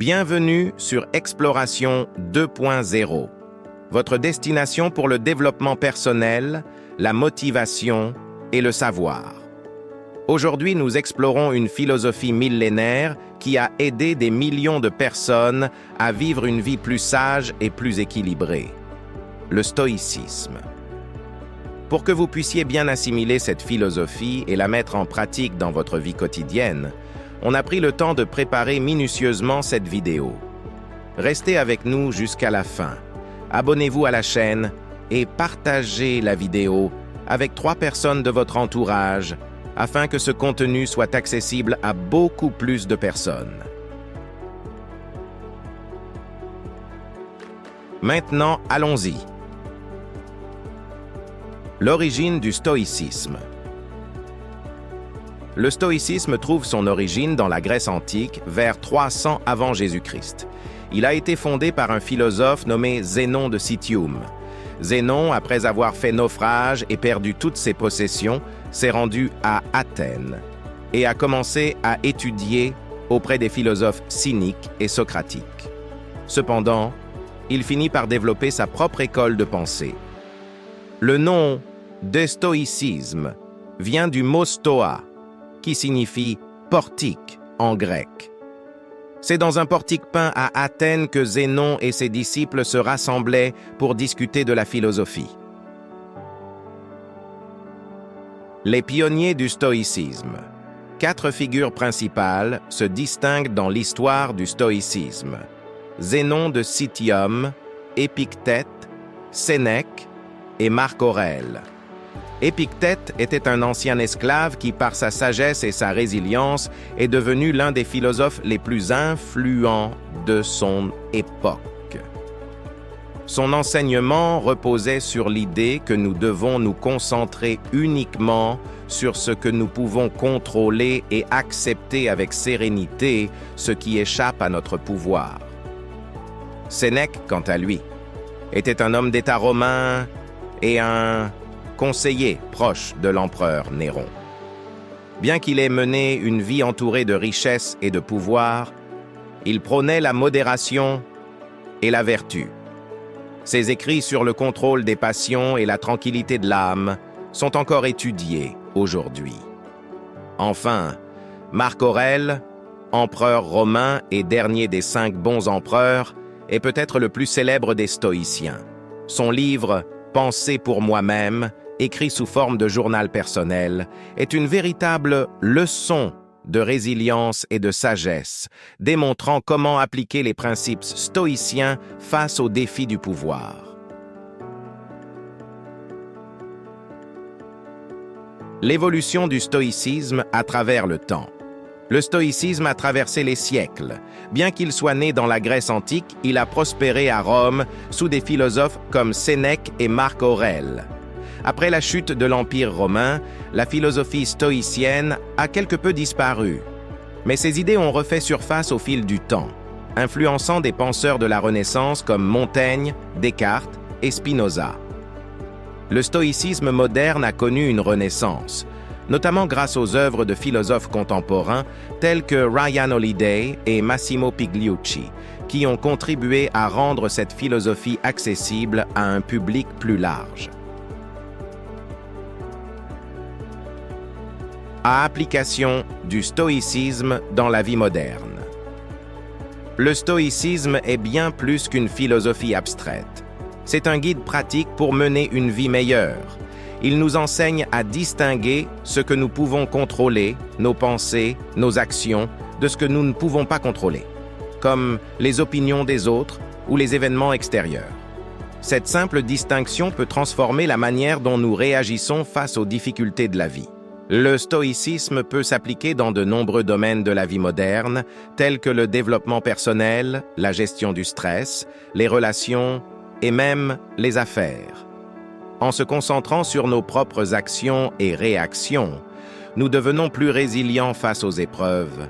Bienvenue sur Exploration 2.0, votre destination pour le développement personnel, la motivation et le savoir. Aujourd'hui, nous explorons une philosophie millénaire qui a aidé des millions de personnes à vivre une vie plus sage et plus équilibrée. Le stoïcisme. Pour que vous puissiez bien assimiler cette philosophie et la mettre en pratique dans votre vie quotidienne, on a pris le temps de préparer minutieusement cette vidéo. Restez avec nous jusqu'à la fin. Abonnez-vous à la chaîne et partagez la vidéo avec 3 personnes de votre entourage afin que ce contenu soit accessible à beaucoup plus de personnes. Maintenant, allons-y. L'origine du stoïcisme. Le stoïcisme trouve son origine dans la Grèce antique, vers 300 avant Jésus-Christ. Il a été fondé par un philosophe nommé Zénon de Citium. Zénon, après avoir fait naufrage et perdu toutes ses possessions, s'est rendu à Athènes et a commencé à étudier auprès des philosophes cyniques et socratiques. Cependant, il finit par développer sa propre école de pensée. Le nom de stoïcisme vient du mot stoa, qui signifie portique en grec. C'est dans un portique peint à Athènes que Zénon et ses disciples se rassemblaient pour discuter de la philosophie. Les pionniers du stoïcisme. 4 figures principales se distinguent dans l'histoire du stoïcisme. Zénon de Citium, Épictète, Sénèque et Marc Aurèle. Épictète était un ancien esclave qui, par sa sagesse et sa résilience, est devenu l'un des philosophes les plus influents de son époque. Son enseignement reposait sur l'idée que nous devons nous concentrer uniquement sur ce que nous pouvons contrôler et accepter avec sérénité ce qui échappe à notre pouvoir. Sénèque, quant à lui, était un homme d'État romain et un conseiller proche de l'empereur Néron. Bien qu'il ait mené une vie entourée de richesses et de pouvoir, il prônait la modération et la vertu. Ses écrits sur le contrôle des passions et la tranquillité de l'âme sont encore étudiés aujourd'hui. Enfin, Marc Aurèle, empereur romain et dernier des 5 bons empereurs, est peut-être le plus célèbre des stoïciens. Son livre « Penser pour moi-même », écrit sous forme de journal personnel, est une véritable leçon de résilience et de sagesse, démontrant comment appliquer les principes stoïciens face aux défis du pouvoir. L'évolution du stoïcisme à travers le temps. Le stoïcisme a traversé les siècles. Bien qu'il soit né dans la Grèce antique, il a prospéré à Rome sous des philosophes comme Sénèque et Marc Aurèle. Après la chute de l'Empire romain, la philosophie stoïcienne a quelque peu disparu. Mais ses idées ont refait surface au fil du temps, influençant des penseurs de la Renaissance comme Montaigne, Descartes et Spinoza. Le stoïcisme moderne a connu une renaissance, notamment grâce aux œuvres de philosophes contemporains tels que Ryan Holiday et Massimo Pigliucci, qui ont contribué à rendre cette philosophie accessible à un public plus large. À application du stoïcisme dans la vie moderne. Le stoïcisme est bien plus qu'une philosophie abstraite. C'est un guide pratique pour mener une vie meilleure. Il nous enseigne à distinguer ce que nous pouvons contrôler, nos pensées, nos actions, de ce que nous ne pouvons pas contrôler, comme les opinions des autres ou les événements extérieurs. Cette simple distinction peut transformer la manière dont nous réagissons face aux difficultés de la vie. Le stoïcisme peut s'appliquer dans de nombreux domaines de la vie moderne, tels que le développement personnel, la gestion du stress, les relations et même les affaires. En se concentrant sur nos propres actions et réactions, nous devenons plus résilients face aux épreuves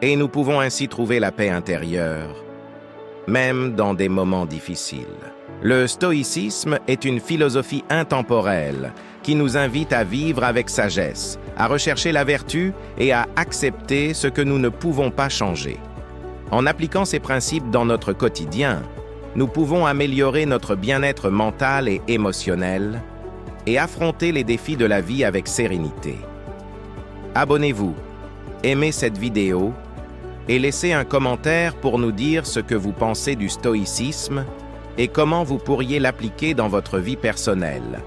et nous pouvons ainsi trouver la paix intérieure, même dans des moments difficiles. Le stoïcisme est une philosophie intemporelle qui nous invite à vivre avec sagesse, à rechercher la vertu et à accepter ce que nous ne pouvons pas changer. En appliquant ces principes dans notre quotidien, nous pouvons améliorer notre bien-être mental et émotionnel et affronter les défis de la vie avec sérénité. Abonnez-vous, aimez cette vidéo et laissez un commentaire pour nous dire ce que vous pensez du stoïcisme et comment vous pourriez l'appliquer dans votre vie personnelle.